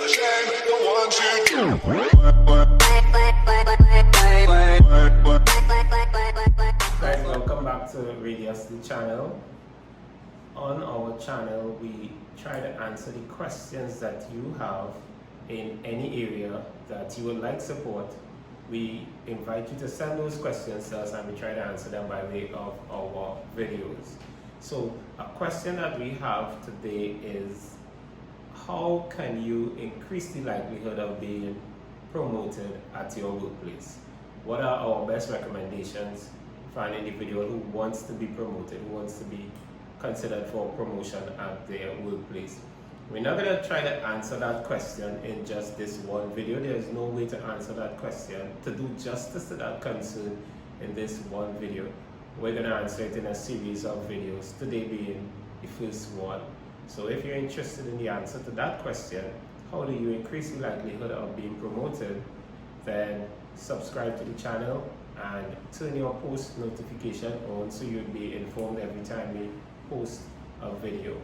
Guys, welcome back to Rydeus-The channel. On our channel, we try to answer the questions that you have in any area that you would like support. We invite you to send those questions to us and we try to answer them by way of our videos. So a question that we have today is, how can you increase the likelihood of being promoted at your workplace? What are our best recommendations for an individual who wants to be promoted, who wants to be considered for promotion at their workplace? We're not going to try to answer that question in just this one video. There is no way to answer that question, to do justice to that concern in this one video. We're going to answer it in a series of videos, today being the first one. So if you're interested in the answer to that question, how do you increase the likelihood of being promoted, then subscribe to the channel and turn your post notification on so you'll be informed every time we post a video.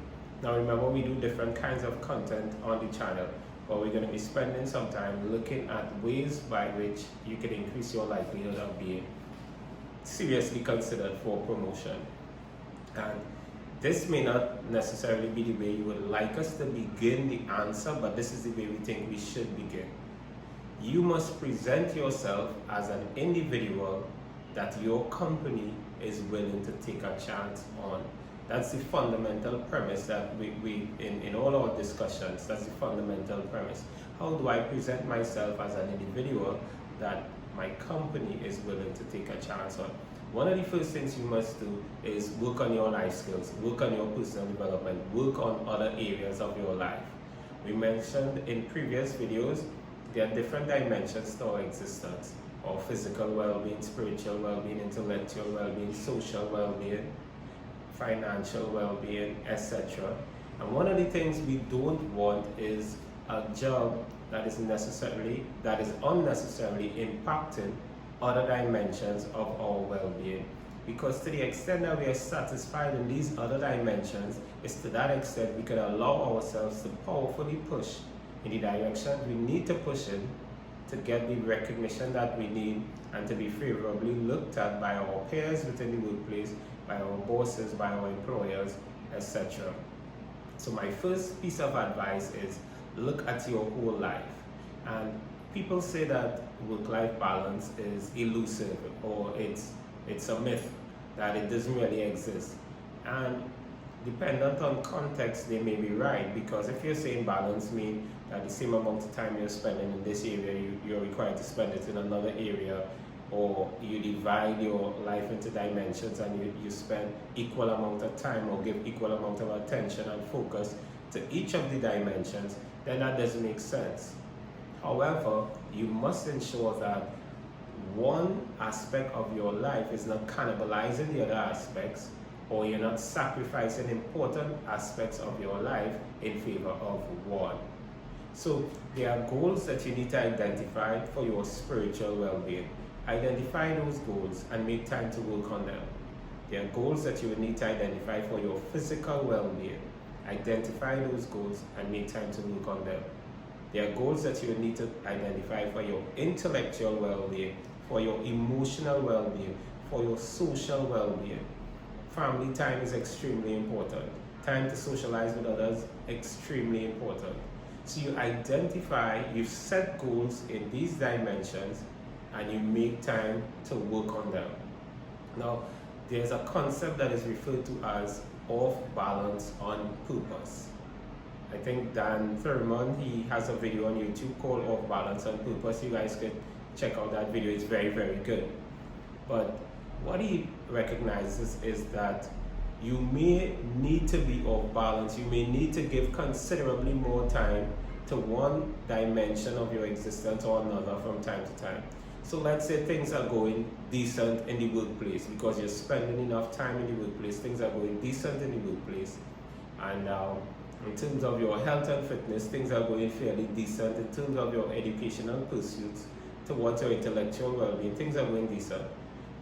Now remember, we do different kinds of content on the channel, but we're going to be spending some time looking at ways by which you can increase your likelihood of being seriously considered for promotion. And this may not necessarily be the way you would like us to begin the answer, but this is the way we think we should begin. You must present yourself as an individual that your company is willing to take a chance on. That's the fundamental premise that we in all our discussions, that's the fundamental premise. How do I present myself as an individual that my company is willing to take a chance on? One of the first things you must do is work on your life skills, work on your personal development, work on other areas of your life. We mentioned in previous videos, there are different dimensions to our existence: our physical well-being, spiritual well-being, intellectual well-being, social well-being, financial well-being, etc. And one of the things we don't want is a job that is unnecessarily impacting other dimensions of our well-being. Because to the extent that we are satisfied in these other dimensions, it's to that extent we can allow ourselves to powerfully push in the direction we need to push in to get the recognition that we need and to be favorably looked at by our peers within the workplace, by our bosses, by our employers, etc. So my first piece of advice is look at your whole life. And people say that work-life balance is elusive, or it's a myth, that it doesn't really exist. And dependent on context, they may be right, because if you're saying balance means that the same amount of time you're spending in this area, you're required to spend it in another area, or you divide your life into dimensions and you spend equal amount of time or give equal amount of attention and focus to each of the dimensions, then that doesn't make sense. However, you must ensure that one aspect of your life is not cannibalizing the other aspects, or you're not sacrificing important aspects of your life in favor of one. So there are goals that you need to identify for your spiritual well-being. Identify those goals and make time to work on them. There are goals that you will need to identify for your physical well-being. Identify those goals and make time to work on them. There are goals that you will need to identify for your intellectual well-being, for your emotional well-being, for your social well-being. Family time is extremely important. Time to socialize with others, extremely important. So you identify, you set goals in these dimensions, and you make time to work on them. Now, there's a concept that is referred to as off balance on purpose. I think Dan Thurman, he has a video on YouTube called Off Balance on Purpose. You guys could check out that video, it's very, very good. But what he recognizes is that you may need to be off balance. You may need to give considerably more time to one dimension of your existence or another from time to time. So let's say things are going decent in the workplace because you're spending enough time in the workplace. Things are going decent in the workplace. And in terms of your health and fitness, things are going fairly decent. In terms of your educational pursuits towards your intellectual well-being, things are going decent.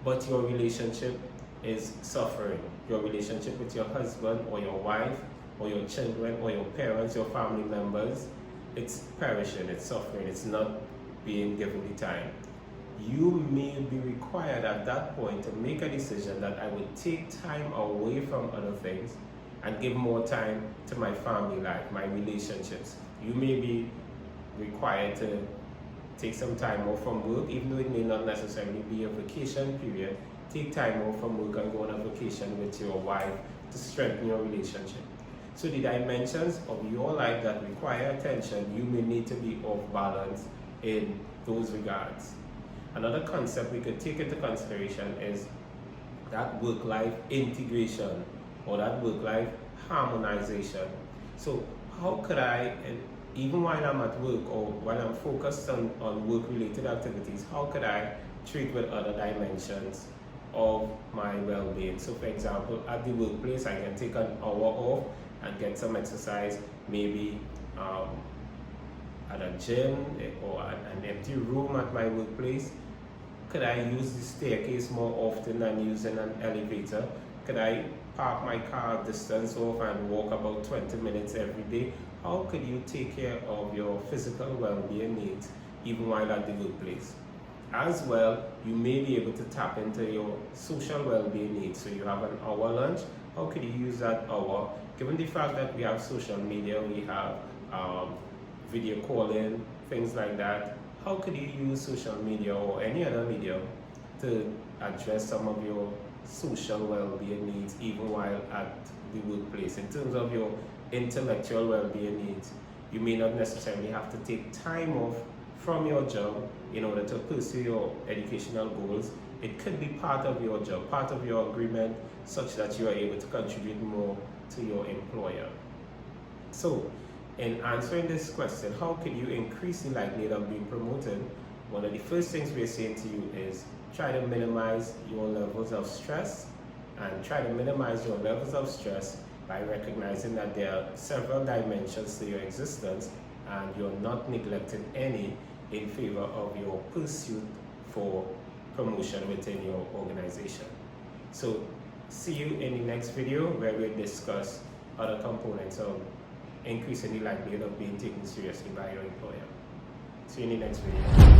But your relationship is suffering. Your relationship with your husband or your wife or your children or your parents, your family members it's perishing, it's suffering, it's not being given the time. You may be required at that point to make a decision that I would take time away from other things and give more time to my family life, my relationships. You may be required to take some time off from work, even though it may not necessarily be a vacation period. Take time off from work and go on a vacation with your wife to strengthen your relationship. So the dimensions of your life that require attention, you may need to be off balance in those regards. Another concept we could take into consideration is that work-life integration or that work-life harmonization. So how could I, even while I'm at work or while I'm focused on work-related activities, how could I treat with other dimensions of my well-being? So for example, at the workplace, I can take an hour off and get some exercise, maybe at a gym or an empty room at my workplace. Could I use the staircase more often than using an elevator? Could I park my car a distance off and walk about 20 minutes every day? How could you take care of your physical well-being needs even while at the workplace? As well, you may be able to tap into your social well-being needs. So you have an hour lunch. How could you use that hour? Given the fact that we have social media, we have video calling, things like that, how could you use social media or any other medium to address some of your social well-being needs even while at the workplace? In terms of your intellectual well-being needs, you may not necessarily have to take time off from your job in order to pursue your educational goals. It could be part of your job, part of your agreement, such that you are able to contribute more to your employer. So, in answering this question, how can you increase the likelihood of being promoted? One of the first things we're saying to you is try to minimize your levels of stress, and try to minimize your levels of stress by recognizing that there are several dimensions to your existence and you're not neglecting any in favor of your pursuit for promotion within your organization. So see you in the next video where we'll discuss other components of increasing the likelihood of being taken seriously by your employer. See you in the next video.